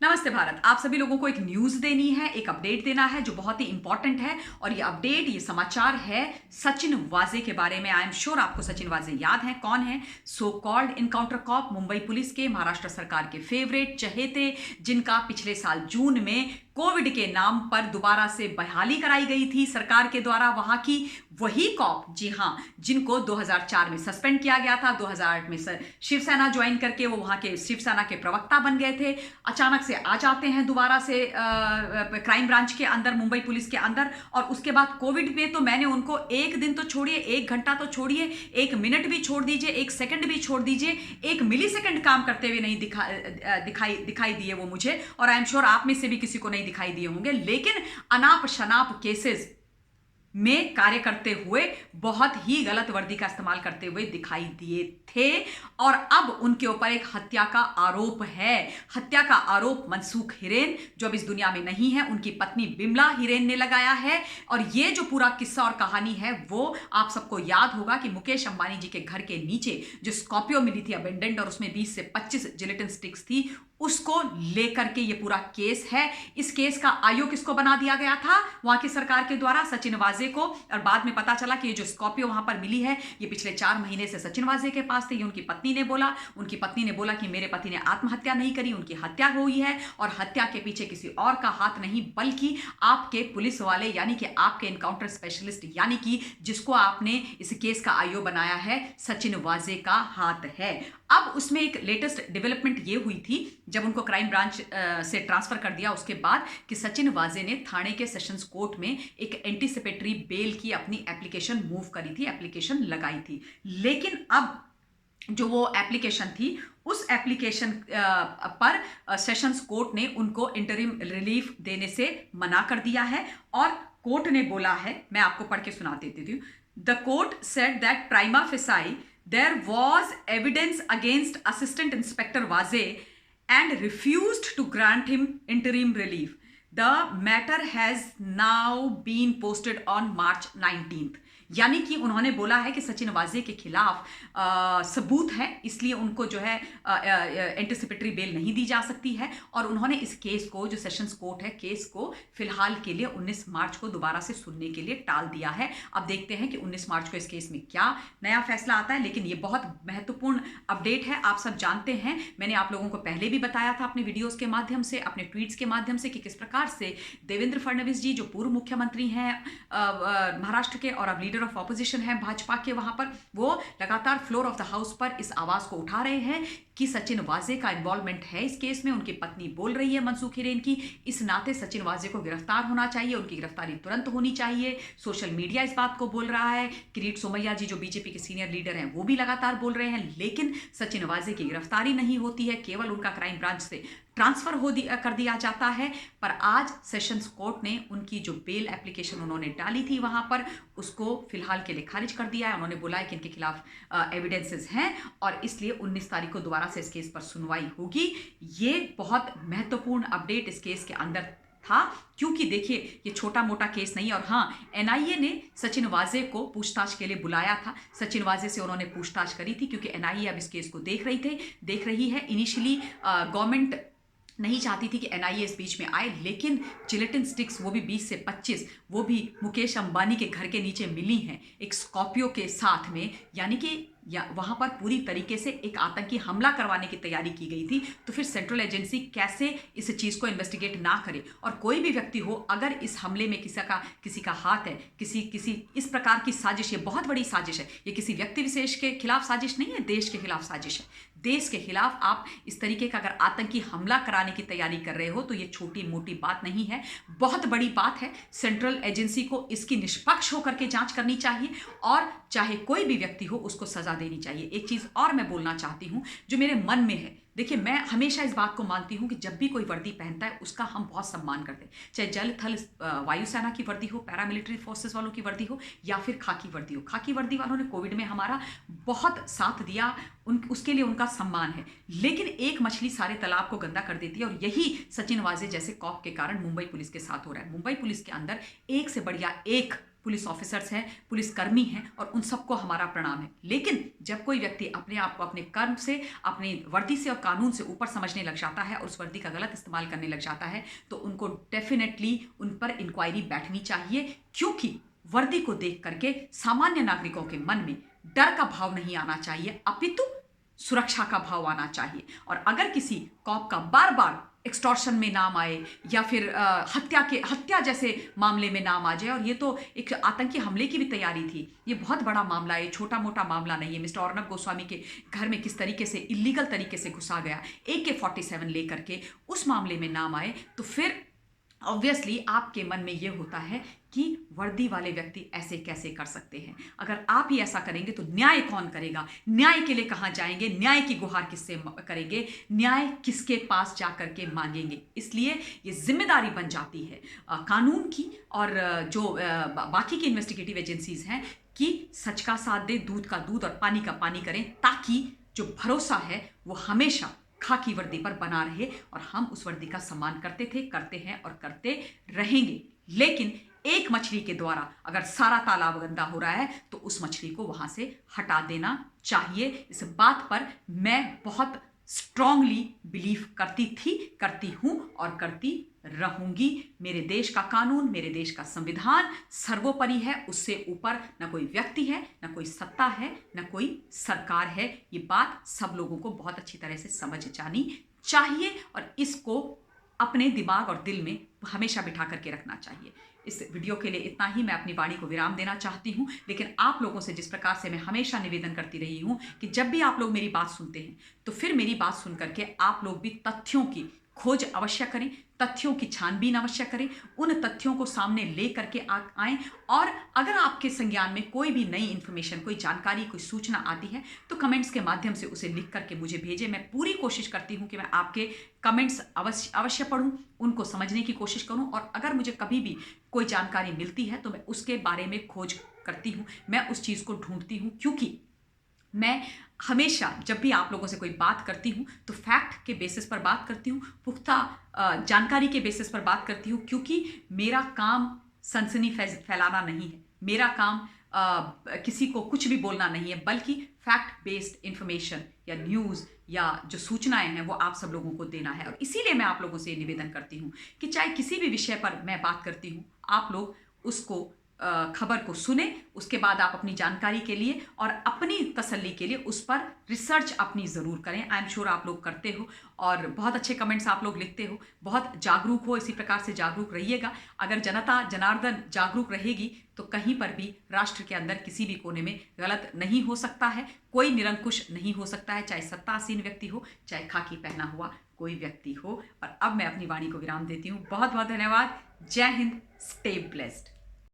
नमस्ते भारत। आप सभी लोगों को एक न्यूज देनी है, एक अपडेट देना है जो बहुत ही इंपॉर्टेंट है। और ये अपडेट, ये समाचार है सचिन वाजे के बारे में। आई एम श्योर आपको सचिन वाजे याद है। कौन है? So called encounter cop, Mumbai police के, महाराष्ट्र सरकार के फेवरेट, चहेते, जिनका पिछले साल जून में कोविड के नाम पर दोबारा से बहाली कराई गई थी सरकार के द्वारा। वहां की वही कॉप, जी हां, जिनको 2004 में सस्पेंड किया गया था। 2008 में शिवसेना ज्वाइन करके वो वहां के शिवसेना के प्रवक्ता बन गए थे। अचानक से आ जाते हैं दोबारा से क्राइम ब्रांच के अंदर, मुंबई पुलिस के अंदर। और उसके बाद कोविड में तो मैंने उनको एक दिन तो छोड़िए, एक घंटा तो छोड़िए, एक मिनट भी छोड़ दीजिए, एक सेकंड भी छोड़ दीजिए, एक मिली सेकंड काम करते हुए नहीं दिखाई दिए वो मुझे। और आई एम श्योर आप में से भी किसी को नहीं दिखाई दिए होंगे। लेकिन अनाप शनाप केसेस में कार्य करते हुए बहुत ही गलत वर्दी का इस्तेमाल करते हुए दिखाई दिए थे। और अब उनके ऊपर एक हत्या का आरोप है। हत्या का आरोप मनसूख हिरेन, जो अब इस दुनिया में नहीं है, उनकी पत्नी बिमला हिरेन ने लगाया है। और ये जो पूरा किस्सा और कहानी है वो आप सबको याद होगा कि मुकेश अंबानी जी के घर के नीचे जो स्कॉर्पियो मिली थी अबेंडेंट, और उसमें 20 से 25 जिलेटिन स्टिक्स थी, उसको लेकर के ये पूरा केस है। इस केस का आईओ किसको बना दिया गया था? वहां की सरकार के द्वारा सचिन वाजे को। और बाद में पता चला कि ये जो स्कॉर्पियो वहां पर मिली है ये पिछले 4 महीने से सचिन वाजे के पास थे। ये उनकी पत्नी ने बोला। उनकी पत्नी ने बोला कि मेरे पति ने आत्महत्या नहीं करी, उनकी हत्या हुई है। और हत्या के पीछे किसी और का हाथ नहीं, बल्कि आपके पुलिस वाले, यानी कि आपके एनकाउंटर स्पेशलिस्ट, यानी कि जिसको आपने इस केस का आईओ बनाया है, सचिन वाजे का हाथ है। अब उसमें एक लेटेस्ट डेवलपमेंट ये हुई थी जब उनको क्राइम ब्रांच से ट्रांसफर कर दिया उसके बाद, कि सचिन वाजे ने थाने के सेशंस कोर्ट में एक एंटीसिपेटरी बेल की अपनी एप्लीकेशन मूव करी थी, एप्लीकेशन लगाई थी। लेकिन अब जो वो एप्लीकेशन थी, उस एप्लीकेशन पर सेशंस कोर्ट ने उनको इंटरिम रिलीफ देने से मना कर दिया है। और कोर्ट ने बोला है, मैं आपको पढ़ के सुना देती हूँ। The court said that prima facie there was evidence against Assistant Inspector Vaze and refused to grant him interim relief. The matter has now been posted on March 19th. यानी कि उन्होंने बोला है कि सचिन वाजे के खिलाफ सबूत है, इसलिए उनको जो है एंटीसिपेटरी बेल नहीं दी जा सकती है। और उन्होंने इस केस को, जो सेशंस कोर्ट है, केस को फिलहाल के लिए 19 मार्च को दोबारा से सुनने के लिए टाल दिया है। अब देखते हैं कि 19 मार्च को इस केस में क्या नया फैसला आता है। लेकिन ये बहुत महत्वपूर्ण अपडेट है। आप सब जानते हैं, मैंने आप लोगों को पहले भी बताया था अपने वीडियोस के माध्यम से, अपने ट्वीट्स के माध्यम से, कि किस प्रकार से देवेंद्र फडणवीस जी, जो पूर्व मुख्यमंत्री हैं महाराष्ट्र के और अब लीडर ऑफ ऑपोजिशन है भाजपा के, वहां पर वो लगातार फ्लोर ऑफ द हाउस पर इस आवाज को उठा रहे हैं कि सचिन वाजे का इन्वॉल्वमेंट है इस केस में। उनकी पत्नी बोल रही है मनसूख हिरेन की, इस नाते सचिन वाजे को गिरफ्तार होना चाहिए, उनकी गिरफ्तारी तुरंत होनी चाहिए। सोशल मीडिया इस बात को बोल रहा है। किरीट सोमैया जी, जो बीजेपी के सीनियर लीडर हैं, वो भी लगातार बोल रहे हैं। लेकिन सचिन वाजे की गिरफ्तारी नहीं होती है, केवल उनका क्राइम ब्रांच से ट्रांसफर कर दिया जाता है। पर आज सेशंस कोर्ट ने उनकी जो बेल एप्लीकेशन उन्होंने डाली थी वहां पर, उसको फिलहाल के लिए खारिज कर दिया है। उन्होंने बोला है कि इनके खिलाफ एविडेंसेस हैं और इसलिए 19 तारीख को दोबारा से इस केस पर सुनवाई होगी। ये बहुत महत्वपूर्ण अपडेट इस केस के अंदर था, क्योंकि देखिए ये छोटा मोटा केस नहीं है। और हाँ, एनआईए ने सचिन वाजे को पूछताछ के लिए बुलाया था। सचिन वाजे से उन्होंने पूछताछ करी थी, क्योंकि एनआईए अब इस केस को देख रही है। इनिशियली गवर्नमेंट नहीं चाहती थी कि एनआईए इस बीच में आए, लेकिन जिलेटिन स्टिक्स, वो भी 20 से 25, वो भी मुकेश अंबानी के घर के नीचे मिली हैं एक स्कॉर्पियो के साथ में। यानी कि वहां पर पूरी तरीके से एक आतंकी हमला करवाने की तैयारी की गई थी। तो फिर सेंट्रल एजेंसी कैसे इस चीज को इन्वेस्टिगेट ना करे? और कोई भी व्यक्ति हो, अगर इस हमले में किसी का हाथ है, किसी इस प्रकार की साजिश, ये बहुत बड़ी साजिश है। ये किसी व्यक्ति विशेष के खिलाफ साजिश नहीं है, देश के खिलाफ साजिश है। देश के खिलाफ आप इस तरीके का अगर आतंकी हमला कराने की तैयारी कर रहे हो तो ये छोटी मोटी बात नहीं है, बहुत बड़ी बात है। सेंट्रल एजेंसी को इसकी निष्पक्ष होकर के जांच करनी चाहिए और चाहे कोई भी व्यक्ति हो उसको सजा देनी चाहिए। एक चीज और मैं बोलना चाहती हूं जो मेरे मन में है। देखिए, मैं हमेशा इस बात को मानती हूं कि जब भी कोई वर्दी पहनता है उसका हम बहुत सम्मान करते हैं, चाहे जल थल वायुसेना की वर्दी हो, पैरामिलिट्री फोर्सेस वालों की वर्दी हो, या फिर खाकी वर्दी हो। खाकी वर्दी वालों ने कोविड में हमारा बहुत साथ दिया, उसके लिए उनका सम्मान है। लेकिन एक मछली सारे तालाब को गंदा कर देती है, और यही सचिन वाजे जैसे कॉप के कारण मुंबई पुलिस के साथ हो रहा है। मुंबई पुलिस के अंदर एक से बढ़िया एक पुलिस ऑफिसर्स हैं, पुलिस कर्मी हैं और उन सबको हमारा प्रणाम है। लेकिन जब कोई व्यक्ति अपने आप को अपने कर्म से, अपनी वर्दी से और कानून से ऊपर समझने लग जाता है और उस वर्दी का गलत इस्तेमाल करने लग जाता है तो उनको डेफिनेटली उन पर इंक्वायरी बैठनी चाहिए, क्योंकि वर्दी को देख करके सामान्य नागरिकों के मन में डर का भाव नहीं आना चाहिए, अपितु सुरक्षा का भाव आना चाहिए। और अगर किसी कॉप का बार बार एक्सटॉर्शन में नाम आए या फिर हत्या जैसे मामले में नाम आ जाए, और ये तो एक आतंकी हमले की भी तैयारी थी, ये बहुत बड़ा मामला है, छोटा मोटा मामला नहीं है। मिस्टर अर्नब गोस्वामी के घर में किस तरीके से इलीगल तरीके से घुसा गया AK-47 लेकर के, उस मामले में नाम आए तो फिर ऑब्वियसली आपके मन में ये होता है कि वर्दी वाले व्यक्ति ऐसे कैसे कर सकते हैं। अगर आप ही ऐसा करेंगे तो न्याय कौन करेगा? न्याय के लिए कहाँ जाएंगे? न्याय की गुहार किससे करेंगे? न्याय किसके पास जा करके मांगेंगे? इसलिए ये जिम्मेदारी बन जाती है कानून की और जो बाकी की इन्वेस्टिगेटिव एजेंसीज हैं कि सच का साथ दे, दूध का दूध और पानी का पानी करें, ताकि जो भरोसा है वो हमेशा खाकी वर्दी पर बना रहे। और हम उस वर्दी का सम्मान करते थे, करते हैं और करते रहेंगे। लेकिन एक मछली के द्वारा अगर सारा तालाब गंदा हो रहा है तो उस मछली को वहां से हटा देना चाहिए। इस बात पर मैं बहुत स्ट्रांगली बिलीव करती थी, करती हूं और करती रहूंगी। मेरे देश का कानून, मेरे देश का संविधान सर्वोपरि है, उससे ऊपर न कोई व्यक्ति है, न कोई सत्ता है, न कोई सरकार है। ये बात सब लोगों को बहुत अच्छी तरह से समझ जानी चाहिए और इसको अपने दिमाग और दिल में हमेशा बिठा करके रखना चाहिए। इस वीडियो के लिए इतना ही। मैं अपनी वाणी को विराम देना चाहती हूं, लेकिन आप लोगों से जिस प्रकार से मैं हमेशा निवेदन करती रही हूं कि जब भी आप लोग मेरी बात सुनते हैं तो फिर मेरी बात सुन करके आप लोग भी तथ्यों की खोज अवश्य करें, तथ्यों की छानबीन अवश्य करें, उन तथ्यों को सामने ले करके आएं। और अगर आपके संज्ञान में कोई भी नई इन्फॉर्मेशन, कोई जानकारी, कोई सूचना आती है तो कमेंट्स के माध्यम से उसे लिख करके मुझे भेजें। मैं पूरी कोशिश करती हूं कि मैं आपके कमेंट्स अवश्य पढूं, उनको समझने की कोशिश करूं और अगर मुझे कभी भी कोई जानकारी मिलती है तो मैं उसके बारे में खोज करती हूं, मैं उस चीज़ को ढूंढती हूं। क्योंकि मैं हमेशा जब भी आप लोगों से कोई बात करती हूँ तो फैक्ट के बेसिस पर बात करती हूँ, पुख्ता जानकारी के बेसिस पर बात करती हूँ, क्योंकि मेरा काम सनसनी फैलाना नहीं है, मेरा काम किसी को कुछ भी बोलना नहीं है, बल्कि फैक्ट बेस्ड इंफॉर्मेशन या न्यूज़ या जो सूचनाएं हैं वो आप सब लोगों को देना है। और इसीलिए मैं आप लोगों से निवेदन करती हूँ कि चाहे किसी भी विषय पर मैं बात करती हूँ, आप लोग उसको खबर को सुने, उसके बाद आप अपनी जानकारी के लिए और अपनी तसल्ली के लिए उस पर रिसर्च अपनी ज़रूर करें। आई एम श्योर आप लोग करते हो और बहुत अच्छे कमेंट्स आप लोग लिखते हो, बहुत जागरूक हो, इसी प्रकार से जागरूक रहिएगा। अगर जनता जनार्दन जागरूक रहेगी तो कहीं पर भी राष्ट्र के अंदर किसी भी कोने में गलत नहीं हो सकता है, कोई निरंकुश नहीं हो सकता है, चाहे सत्तासीन व्यक्ति हो, चाहे खाकी पहना हुआ कोई व्यक्ति हो। और अब मैं अपनी वाणी को विराम देती हूँ। बहुत बहुत धन्यवाद। जय हिंद। Stay blessed.